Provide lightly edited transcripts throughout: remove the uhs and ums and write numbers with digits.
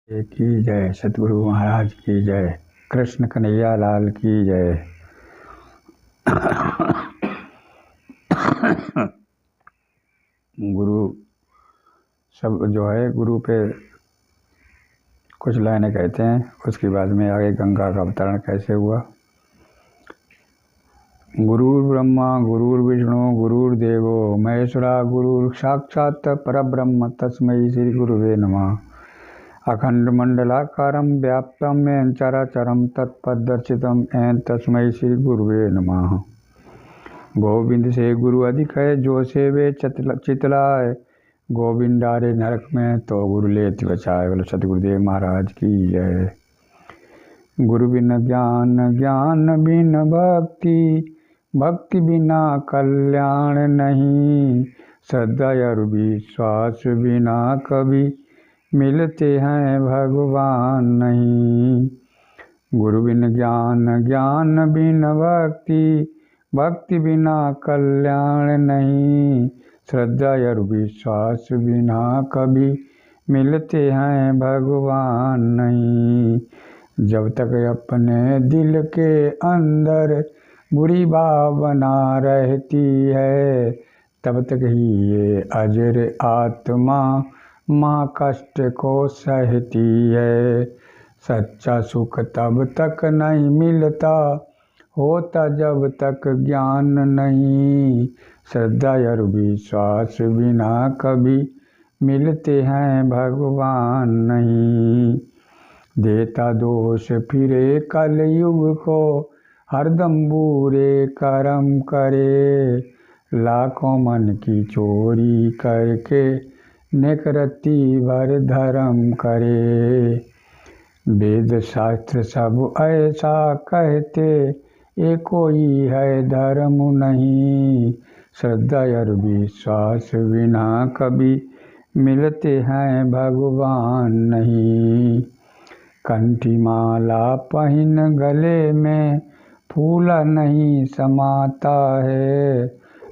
की जय। सतगुरु महाराज की जय। कृष्ण कन्हैया लाल की जय। गुरु सब जो है, गुरु पे कुछ लाइनें कहते हैं, उसके बाद में आगे गंगा का अवतरण कैसे हुआ। गुरुर् ब्रह्मा गुरुर्विष्णु गुरुर्देवो महेश्वरा गुरुर् साक्षात् परब्रह्म तस्मै श्री गुरुवे नमः। अखंड मंडलाकारं व्याप्तं येन चराचरं तत्पदर्शितं येन तस्मै श्री गुरुवे नमः। गोविंद से गुरु अधिक है, जो सेवे चितलाए। गोविंदारे नरक में तो गुरु लेति बचाए। बोलो सतगुरुदेव महाराज की जय। गुरु बिन ज्ञान, ज्ञान बिन भक्ति, भक्ति बिना कल्याण नहीं। श्रद्धा और विश्वास बिना कभी मिलते हैं भगवान नहीं। गुरु बिन ज्ञान, ज्ञान बिन भक्ति, भक्ति बिना कल्याण नहीं। श्रद्धा और विश्वास बिना कभी मिलते हैं भगवान नहीं। जब तक अपने दिल के अंदर बुरी भावना रहती है, तब तक ही ये अजर आत्मा माँ कष्ट को सहती है। सच्चा सुख तब तक नहीं मिलता होता जब तक ज्ञान नहीं। श्रद्धा और विश्वास बिना कभी मिलते हैं भगवान नहीं। देता दोष फिरे कलयुग को, हरदम बुरे कर्म करे। लाखों मन की चोरी करके निकरती भर धर्म करे। वेद शास्त्र सब ऐसा कहते, एक कोई है धर्म नहीं। श्रद्धा और विश्वास बिना कभी मिलते हैं भगवान नहीं। कंठी माला पहन गले में फूला नहीं समाता है।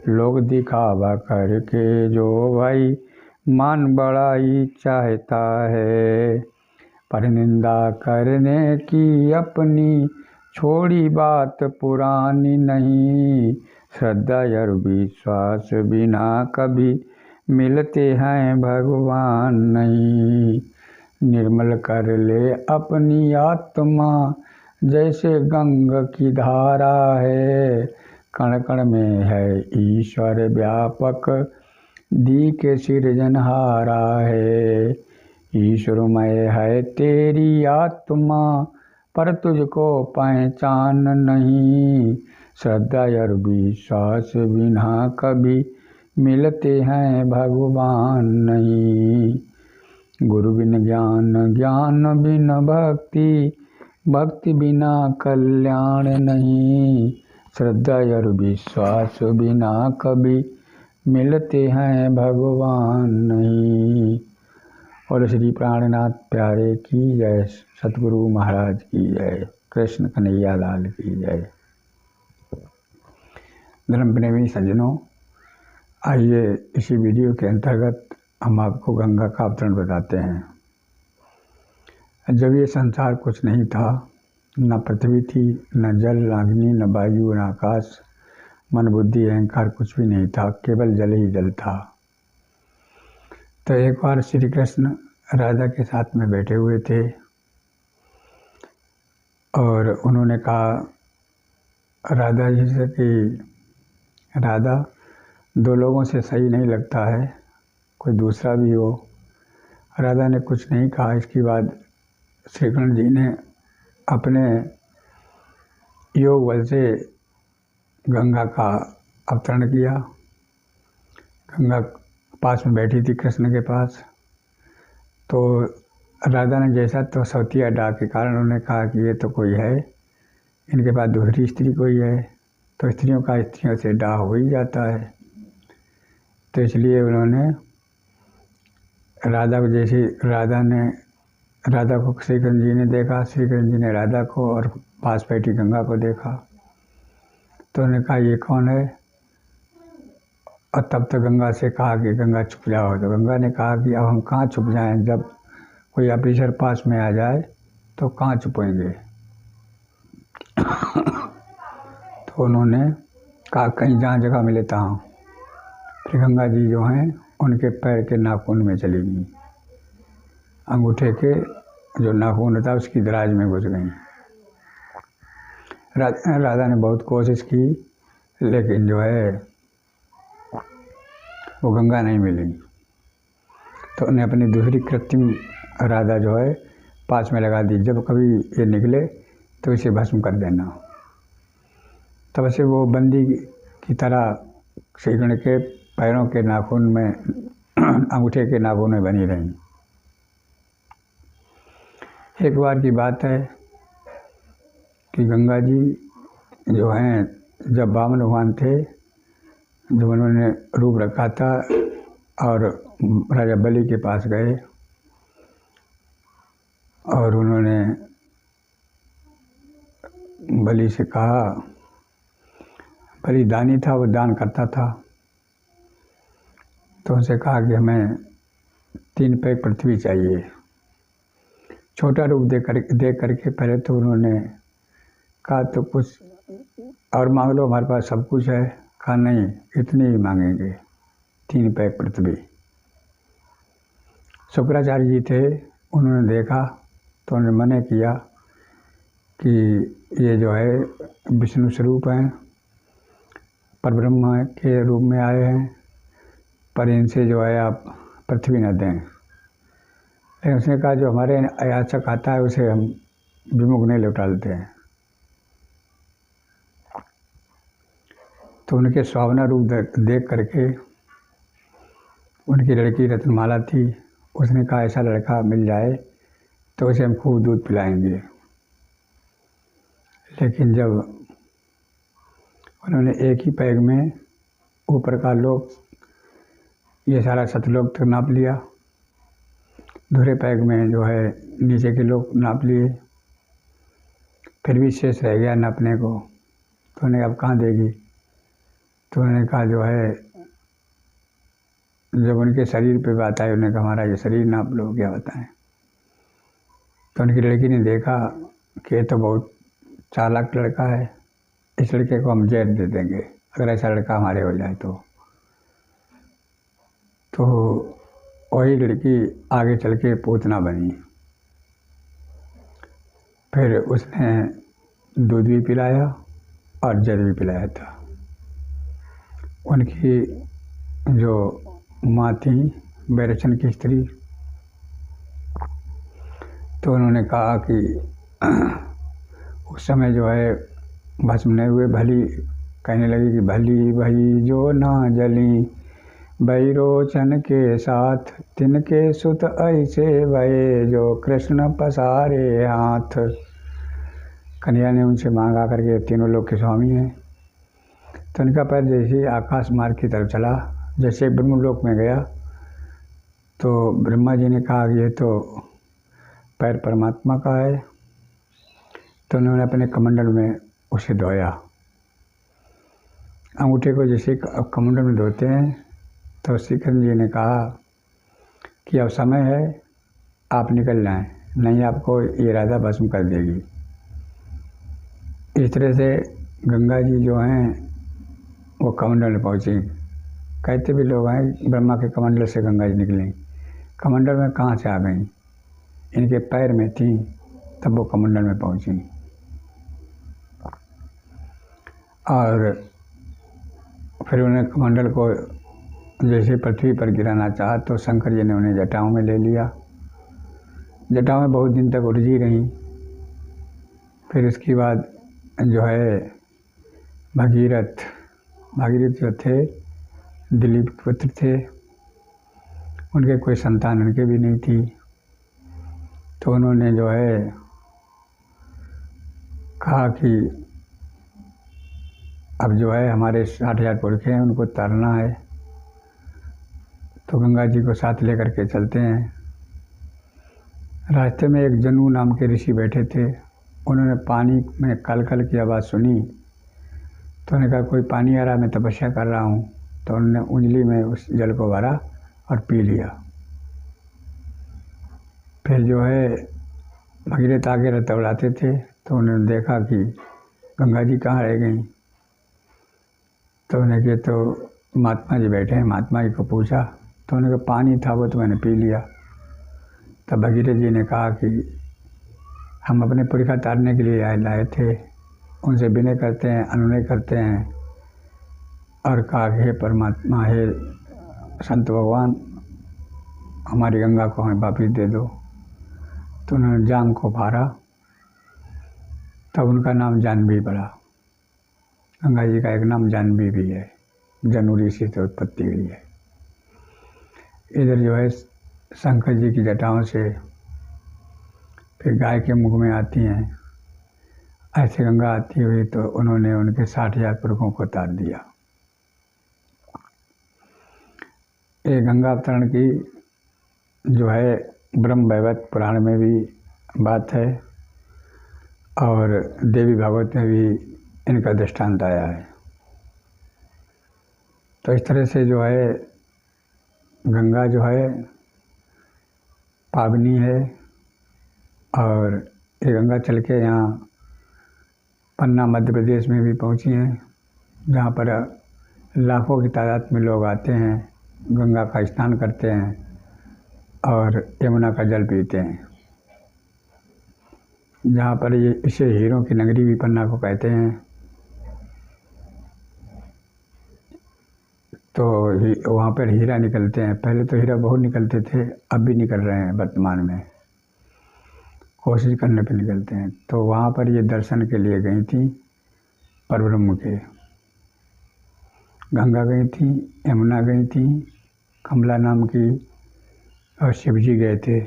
लोग दिखावा करके जो भाई मान बढ़ाई चाहता है। पर निंदा करने की अपनी छोड़ी बात पुरानी नहीं। श्रद्धा और विश्वास बिना कभी मिलते हैं भगवान नहीं। निर्मल कर ले अपनी आत्मा, जैसे गंगा की धारा है। कण कण में है ईश्वर व्यापक, दी के सृजनहारा है। ईश्वरमय है तेरी आत्मा, पर तुझको पहचान नहीं। श्रद्धा और विश्वास बिना कभी मिलते हैं भगवान नहीं। गुरु बिन ज्ञान, ज्ञान बिन भक्ति, भक्ति बिना कल्याण नहीं। श्रद्धा और विश्वास बिना कभी मिलते हैं भगवान नहीं। और श्री प्राणनाथ प्यारे की जय। सतगुरु महाराज की जय। कृष्ण कन्हैया लाल की जय। धर्म प्रेमी सज्जनों, आइए इसी वीडियो के अंतर्गत हम आपको गंगा का अवतरण बताते हैं। जब ये संसार कुछ नहीं था, न पृथ्वी थी, न जल, न अग्नि, न वायु, न आकाश, मन बुद्धि अहंकार कुछ भी नहीं था, केवल जल ही जल था। तो एक बार श्री कृष्ण राधा के साथ में बैठे हुए थे और उन्होंने कहा राधा जी से कि राधा, दो लोगों से सही नहीं लगता है, कोई दूसरा भी हो। राधा ने कुछ नहीं कहा। इसके बाद श्री कृष्ण जी ने अपने योग बल से गंगा का अवतरण किया। गंगा पास में बैठी थी कृष्ण के पास। तो राधा ने जैसा तो सौतिया डाक के कारण उन्होंने कहा कि ये तो कोई है, इनके पास दूसरी स्त्री कोई है। तो स्त्रियों का स्त्रियों से डाह हो ही जाता है। तो इसलिए उन्होंने राधा को, जैसे राधा को श्री कृष्ण जी ने देखा, श्री कृष्ण जी ने राधा को और पास बैठी गंगा को देखा। तो उन्होंने कहा ये कौन है। और तब तक गंगा से कहा कि गंगा छुप जाओ। तो गंगा ने कहा कि अब हम कहाँ छुप जाएं, जब कोई ऑफिसर पास में आ जाए तो कहाँ छुपेंगे। तो उन्होंने कहा कहीं जहाँ जगह मिले तहाँ। फिर गंगा जी जो हैं उनके पैर के नाखून में चली गई, अंगूठे के जो नाखून था उसकी दराज में घुस गई। राधा ने बहुत कोशिश की लेकिन जो है वो गंगा नहीं मिली। तो उन्हें अपनी दूसरी कृत्रिम राधा जो है पास में लगा दी, जब कभी ये निकले तो इसे भस्म कर देना। तब से वो बंदी की तरह श्री कृष्ण के पैरों के नाखून में अंगूठे के नाखून में बनी रही। एक बार की बात है कि गंगा जी जो हैं जब वामन भगवान थे, जब उन्होंने रूप रखा था और राजा बलि के पास गए और उन्होंने बलि से कहा, बलि दानी था, वो दान करता था, तो उनसे कहा कि हमें 3 पैक पृथ्वी चाहिए। छोटा रूप दे करके पहले तो उन्होंने कहा तो कुछ और मांग लो, हमारे पास सब कुछ है। कहा नहीं, इतनी ही मांगेंगे, 3 पैक पृथ्वी। शुक्राचार्य जी थे, उन्होंने देखा तो उन्होंने मना किया कि ये जो है विष्णु स्वरूप हैं, परब्रह्म के रूप में आए हैं, पर इनसे जो है आप पृथ्वी न दें। लेकिन उसने कहा जो हमारे याचक आता है उसे हम विमुख नहीं लौटा देते हैं। तो उनके स्वावना रूप देख करके, उनकी लड़की रत्नमाला थी, उसने कहा ऐसा लड़का मिल जाए तो उसे हम खूब दूध पिलाएंगे। लेकिन जब उन्होंने एक ही पैग में ऊपर का लोक, ये सारा सतलोक तक नाप लिया, दूसरे पैग में जो है नीचे के लोग नाप लिए, फिर भी शेष रह गया नापने को। तो उन्हें अब कहाँ देगी। तो उन्होंने कहा जो है, जब उनके शरीर पे बात आई, उन्होंने कहा हमारा ये शरीर नाप लो, क्या बताएं। तो उनकी लड़की ने देखा कि ये तो बहुत चालाक लड़का है, इस लड़के को हम जहर दे देंगे अगर ऐसा लड़का हमारे हो जाए तो वही लड़की आगे चल के पूतना बनी। फिर उसने दूध भी पिलाया और जल भी पिलाया था। उनकी जो माँ थी बैरचन की स्त्री, तो उन्होंने कहा कि उस समय जो है भस्म नहीं हुए, भली कहने लगी कि भली भई जो ना जली, बैरोचन के साथ तिनके सुत ऐसे भये, जो कृष्ण पसारे हाथ। कन्हैया ने उनसे मांगा करके तीनों लोग के स्वामी हैं। तो उनका पैर जैसे आकाश मार्ग की तरफ चला, जैसे ब्रह्मलोक में गया तो ब्रह्मा जी ने कहा कि ये तो पैर परमात्मा का है। तो उन्होंने अपने कमंडल में उसे धोया। अंगूठे को जैसे कमंडल में धोते हैं, तो श्री कृष्ण जी ने कहा कि अब समय है, आप निकल जाएं, नहीं आपको ये राधा भस्म कर देगी। इस तरह से गंगा जी जो हैं वो कमंडल में पहुँची। कहते भी लोग हैं ब्रह्मा के कमंडल से गंगा जी निकली। कमंडल में कहाँ से आ गई, इनके पैर में थी, तब वो कमंडल में पहुँची। और फिर उन्हें कमंडल को जैसे पृथ्वी पर गिराना चाहा तो शंकर जी ने उन्हें जटाओं में ले लिया। जटाओं में बहुत दिन तक उलझी रहीं। फिर उसके बाद जो है भगीरथ जो थे दिलीप के पुत्र थे, उनके कोई संतान उनके भी नहीं थी। तो उन्होंने जो है कहा कि अब जो है हमारे 60,000 पुरखे हैं, उनको तरना है, तो गंगा जी को साथ लेकर के चलते हैं। रास्ते में एक जनू नाम के ऋषि बैठे थे, उन्होंने पानी में कल की आवाज़ सुनी, तो उन्होंने कहा कोई पानी आ रहा, मैं तपस्या कर रहा हूँ। तो उन्होंने उंगली में उस जल को भरा और पी लिया। फिर जो है भगीरथ आगे रथ दौड़ाते थे, तो उन्होंने देखा कि गंगा जी कहाँ रह गई। तो उन्हें कि तो महात्मा जी बैठे हैं। महात्मा जी को पूछा तो उन्होंने कहा पानी था वो तो मैंने पी लिया। तब भगीरथ जी ने कहा कि हम अपने पुरखा तारने के लिए लाए थे, उनसे विनय करते हैं, अनुनय करते हैं और कहा हे परमात्मा, हे संत भगवान, हमारी गंगा को हमें वापिस दे दो। तो उन्होंने जांग को फाड़ा, तब उनका नाम जानवी पड़ा। गंगा जी का एक नाम जानवी भी है, जनु ऋषि से उत्पत्ति हुई है। इधर जो है शंकर जी की जटाओं से फिर गाय के मुख में आती हैं। ऐसे गंगा आती हुई तो उन्होंने उनके 60,000 पुरखों को तार दिया। ये गंगा अवतरण की जो है ब्रह्म वैवर्त पुराण में भी बात है और देवी भागवत में भी इनका दृष्टांत आया है। तो इस तरह से जो है गंगा जो है पावनी है और ये गंगा चल के यहाँ पन्ना मध्य प्रदेश में भी पहुँची हैं, जहाँ पर लाखों की तादाद में लोग आते हैं, गंगा का स्नान करते हैं और यमुना का जल पीते हैं। जहाँ पर ये इसे हीरों की नगरी भी पन्ना को कहते हैं। तो वहाँ पर हीरा निकलते हैं। पहले तो हीरा बहुत निकलते थे, अब भी निकल रहे हैं वर्तमान में, कोशिश करने पे निकलते हैं। तो वहाँ पर ये दर्शन के लिए गई थी परब्रह्म के। गंगा गई थी, यमुना गई थी, कमला नाम की, और शिव जी गए थे।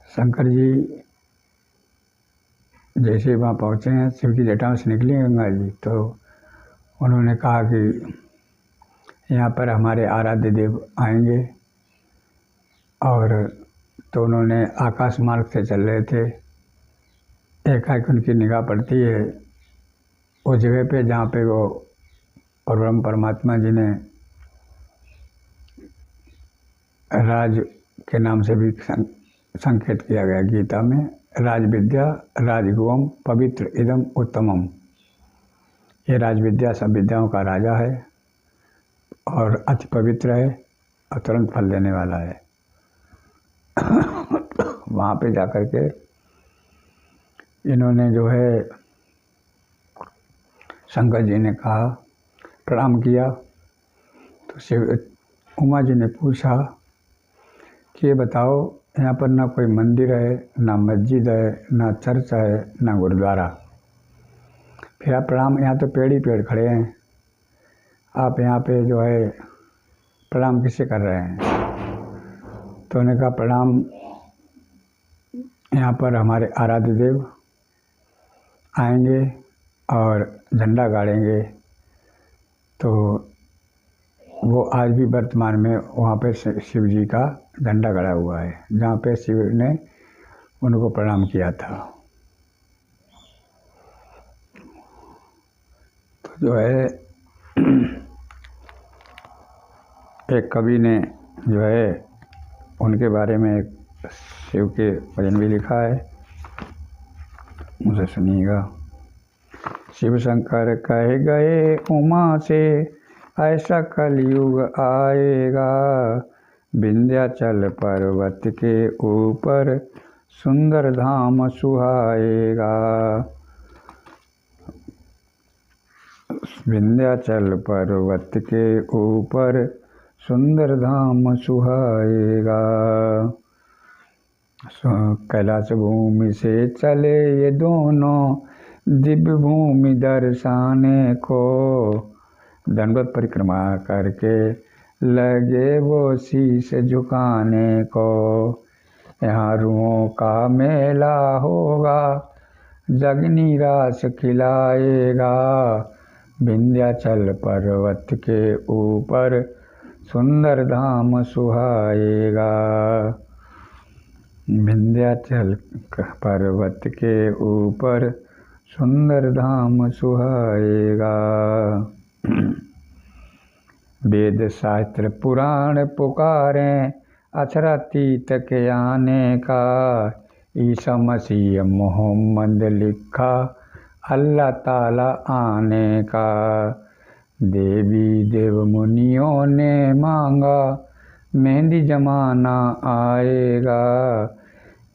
शंकर जी जैसे वहाँ पहुँचे हैं, शिव की जटाओं से निकली गंगा जी, तो उन्होंने कहा कि यहाँ पर हमारे आराध्य देव आएंगे। और तो उन्होंने आकाश मार्ग से चल रहे थे। एकाएक उनकी निगाह पड़ती है उस जगह पे जहाँ पे वो परब्रह्म परमात्मा जी ने राज के नाम से भी संकेत किया गया गीता में, राज विद्या राजगुवम पवित्र इदम उत्तमम। ये राज विद्या सब विद्याओं का राजा है और अति पवित्र है और तुरंत फल देने वाला है। वहाँ पे जाकर के इन्होंने जो है शंकर जी ने कहा, प्रणाम किया। तो शिव उमा जी ने पूछा कि ये बताओ, यहाँ पर ना कोई मंदिर है, ना मस्जिद है, ना चर्च है, ना गुरुद्वारा। फिर आप प्रणाम, यहाँ तो पेड़ ही पेड़ खड़े हैं, आप यहाँ पे जो है प्रणाम किसे कर रहे हैं? तो उन्होंने कहा प्रणाम यहाँ पर हमारे आराध्य देव आएंगे और झंडा गाड़ेंगे। तो वो आज भी वर्तमान में वहाँ पे शिव जी का झंडा गड़ा हुआ है, जहाँ पे शिव ने उनको प्रणाम किया था। तो जो है एक कवि ने जो है उनके बारे में एक शिव के भजन भी लिखा है, मुझे सुनिएगा। शिव शंकर कह गए उमा से, ऐसा कलयुग आएगा, विंध्याचल पर्वत के ऊपर सुंदर धाम सुहाएगा। विंध्याचल पर्वत के ऊपर सुंदर धाम सुहाएगा। कैलाश भूमि से चले ये दोनों, दिव्य भूमि दर्शाने को, दंडवत परिक्रमा करके लगे वो शीश झुकाने को। यहाँ रूहों का मेला होगा, जगनी रास खिलाएगा, विंध्याचल पर्वत के ऊपर सुंदर धाम सुहाएगा। विंध्याचल पर्वत के ऊपर सुंदर धाम सुहाएगा। वेद शास्त्र पुराण पुकारें, अक्षरातीत के आने का, ईसा मसीह मोहम्मद लिखा अल्लाह ताला आने का। देवी देव मुनियों ने मांगा, मेहंदी जमाना आएगा।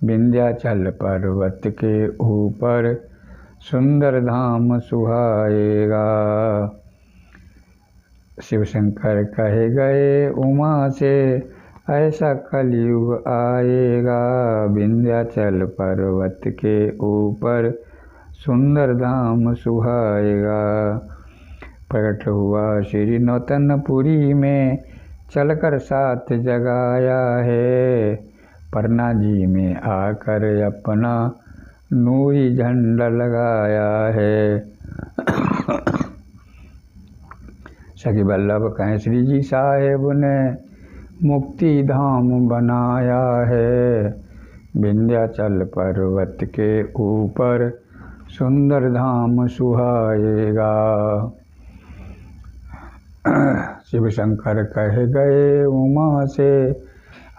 विंध्याचल पर्वत के ऊपर सुंदर धाम सुहाएगा। शिव शंकर कहे गए उमा से, ऐसा कलयुग आएगा। विंध्याचल पर्वत के ऊपर सुंदर धाम सुहाएगा। प्रकट हुआ श्री नौतनपुरी में, चलकर साथ जगाया है। पन्ना जी में आकर अपना नूरी झंडा लगाया है। सखी वल्लभ कैसरी जी साहेब ने मुक्ति धाम बनाया है। विंध्याचल पर्वत के ऊपर सुंदर धाम सुहाएगा। शिव शंकर कह गए उमा से,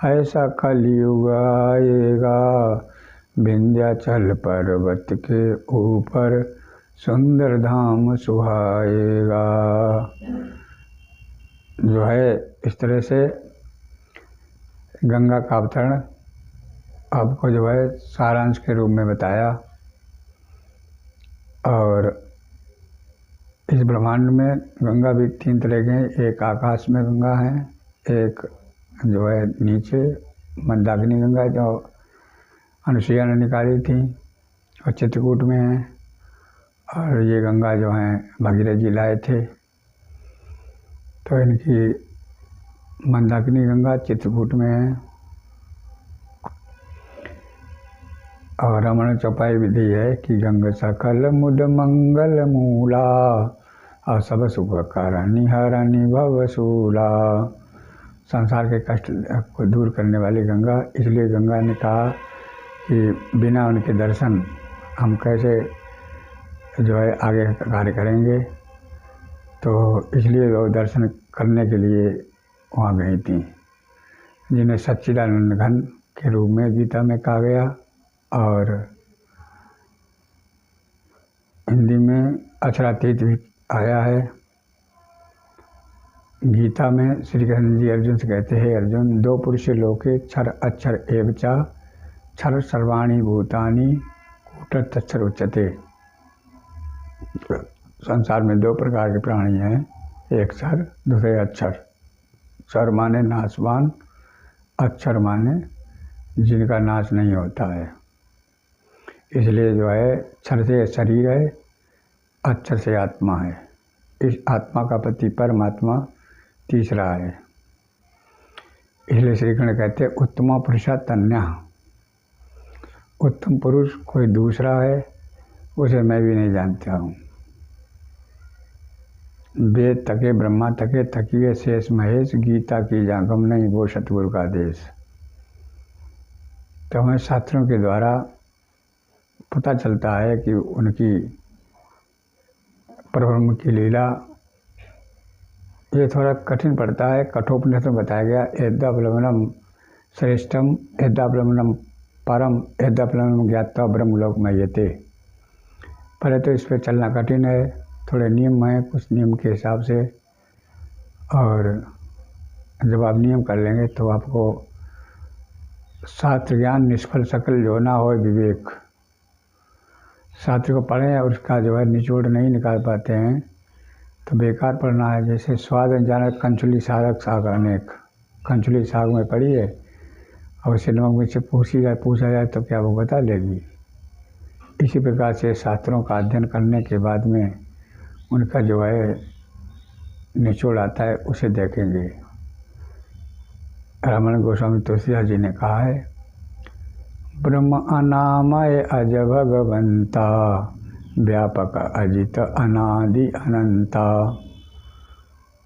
ऐसा कलयुग आएगा। विंध्याचल पर्वत के ऊपर सुंदर धाम सुहाएगा। जो है इस तरह से गंगा का अवतरण आपको जो है सारांश के रूप में बताया। और इस ब्रह्मांड में गंगा भी 3 तरह के हैं। एक आकाश में गंगा है, एक जो है नीचे मंदाकिनी गंगा जो अनुसुईया ने निकाली थी और चित्रकूट में है। और ये गंगा जो हैं भगीरथ जी लाए थे। तो इनकी मंदाकिनी गंगा चित्रकूट में है। और रमण चौपाई विधि है कि गंग सकल मुद मंगल मूला, और सब सुख कारणी हरणी भवसूला। संसार के कष्ट को दूर करने वाली गंगा, इसलिए गंगा ने कहा कि बिना उनके दर्शन हम कैसे जो है आगे कार्य करेंगे। तो इसलिए वो दर्शन करने के लिए वहाँ गई थी, जिन्हें सच्चिदानंद घन के रूप में गीता में कहा गया। और हिंदी में अक्षरातीत भी आया है। गीता में श्री कृष्ण जी अर्जुन से कहते हैं, अर्जुन 2 पुरुष लोके क्षर अक्षर एव च, क्षर सर्वाणि भूतानि कूट तक्षर उच्यते। संसार में 2 प्रकार के प्राणी हैं, एक क्षर दूसरे अक्षर। क्षर माने नाशवान, अक्षर माने जिनका नाश नहीं होता है। इसलिए जो है क्षर से शरीर है, अक्षर से आत्मा है। इस आत्मा का पति परमात्मा तीसरा है। इसलिए श्री कृष्ण कहते हैं उत्तमा पुरुषा तन्या। उत्तम पुरुष कोई दूसरा है, उसे मैं भी नहीं जानता हूँ। वेद तके ब्रह्मा तके तकिए शेष महेश, गीता की जागम नहीं वो सतगुरु का देश। तो हमें शास्त्रों के द्वारा पता चलता है कि उनकी परब्रह्म की लीला। ये थोड़ा कठिन पड़ता है। कठोपनिषद में बताया गया यद्यप्लवनम श्रेष्ठम यद्यप्लवनम परम यद्यप्लवनम ज्ञात्वा ब्रह्मलोक मह्यते। पहले तो इस पर चलना कठिन है, थोड़े नियम हैं कुछ नियम के हिसाब से। और जब आप नियम कर लेंगे तो आपको शास्त्र ज्ञान निष्फल सकल जो ना हो विवेक। शास्त्र को पढ़ें और उसका जो है निचोड़ नहीं निकाल पाते हैं तो बेकार पढ़ना है। जैसे स्वाद अनजानत कंचुली सागक साग अनेक। कंचुली साग में पड़ी है और उसे नमक में से पूछा जाए तो क्या वो बता लेगी। इसी प्रकार से शास्त्रों का अध्ययन करने के बाद में उनका जो है निचोड़ आता है, उसे देखेंगे। रमण गोस्वामी तुलसीदास जी ने कहा है, ब्रह्म अनामय अज भगवंता, व्यापक अजित अनादि अनंता।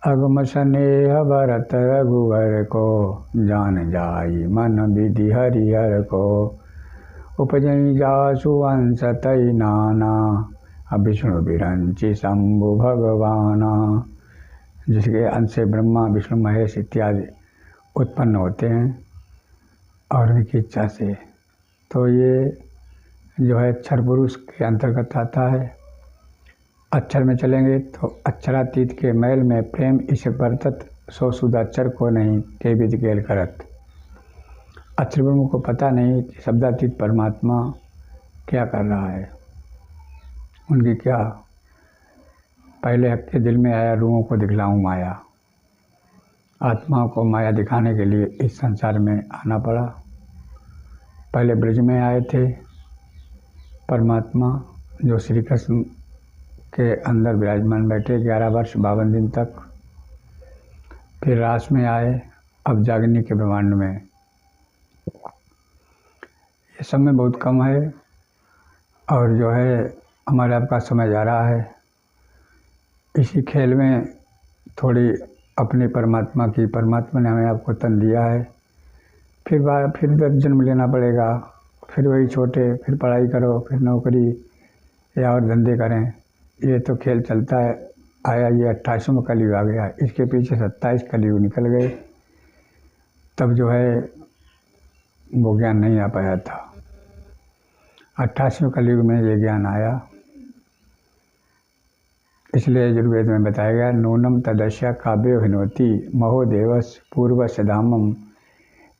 अगम स्नेह भरत रघुवर को, जान जाई मन विधि हरिहर को। उपजई जासु अंश तई नाना, विष्णु विरंचि शंभु भगवाना। जिसके अंश से ब्रह्मा विष्णु महेश इत्यादि उत्पन्न होते हैं और उनकी इच्छा से। तो ये जो है अक्षर पुरुष के अंतर्गत आता है। अक्षर में चलेंगे तो अक्षरातीत के मैल में प्रेम इसे बरतत, सो सुध अक्षर को नहीं के विधि गेल करत। अक्षर ब्रह्म को पता नहीं कि शब्दातीत परमात्मा क्या कर रहा है। उनकी क्या पहले हक के दिल में आया, रूहों को दिखलाऊं माया। आत्माओं को माया दिखाने के लिए इस संसार में आना पड़ा। पहले ब्रज में आए थे परमात्मा, जो श्री कृष्ण के अंदर विराजमान बैठे 11 वर्ष 52 दिन तक। फिर रास में आए, अब जागनी के ब्रह्मांड में। ये समय बहुत कम है और जो है हमारे आपका समय जा रहा है। इसी खेल में थोड़ी अपनी परमात्मा ने हमें आपको तन दिया है। फिर जन्म लेना पड़ेगा, फिर वही छोटे, फिर पढ़ाई करो, फिर नौकरी या और धंधे करें। ये तो खेल चलता है आया। ये 28वां कलयुग आ गया। इसके पीछे 27 कलयुग निकल गए, तब जो है वो ज्ञान नहीं आ पाया था। 28वें कलयुग में ये ज्ञान आया। इसलिए यजुर्वेद में बताया गया, नूनम तदस्या काव्यो हिनोति महो देवस पूर्वस्य धामम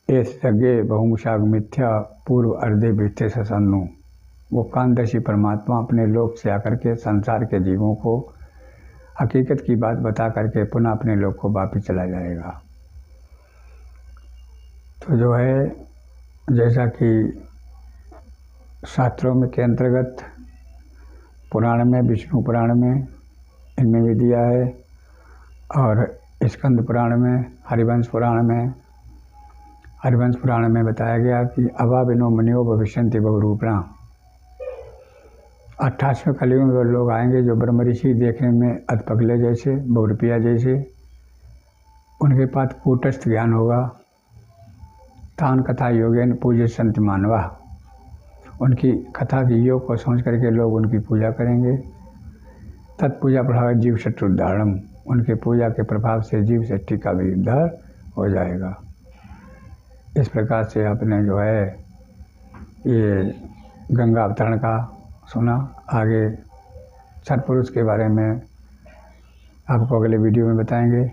एस जगे बहुमुषाग मिथ्या पूर्व अर्धे वृत्ते सन्नु। वो कांदर्शी परमात्मा अपने लोक से आकर के संसार के जीवों को हकीकत की बात बता करके पुनः अपने लोक को वापिस चला जाएगा। तो जो है जैसा कि शास्त्रों में के अंतर्गत पुराण में, विष्णु पुराण में इनमें भी दिया है, और स्कंद पुराण में, हरिवंश पुराण में बताया गया कि अभाविनो मनियो भविष्यन्ति बहुरूपणा। 28वें कलयुग में वो लोग आएंगे जो ब्रह्म ऋषि देखने में अधपगले जैसे, बहुरूपिया जैसे। उनके पास कूटस्थ ज्ञान होगा। तान कथा योगेन पूज्य संत मानवा। उनकी कथा की योग को समझ करके लोग उनकी पूजा करेंगे। तत्पूजा प्रभाव जीव शत्रुद्धारणम। उनके पूजा के प्रभाव से जीव शक्ति का भी उद्धार हो जाएगा। इस प्रकार से आपने जो है ये गंगा अवतरण का सुना। आगे सत्पुरुष के बारे में आपको अगले वीडियो में बताएंगे।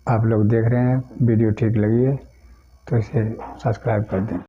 आप लोग देख रहे हैं, वीडियो ठीक लगी है तो इसे सब्सक्राइब कर दें।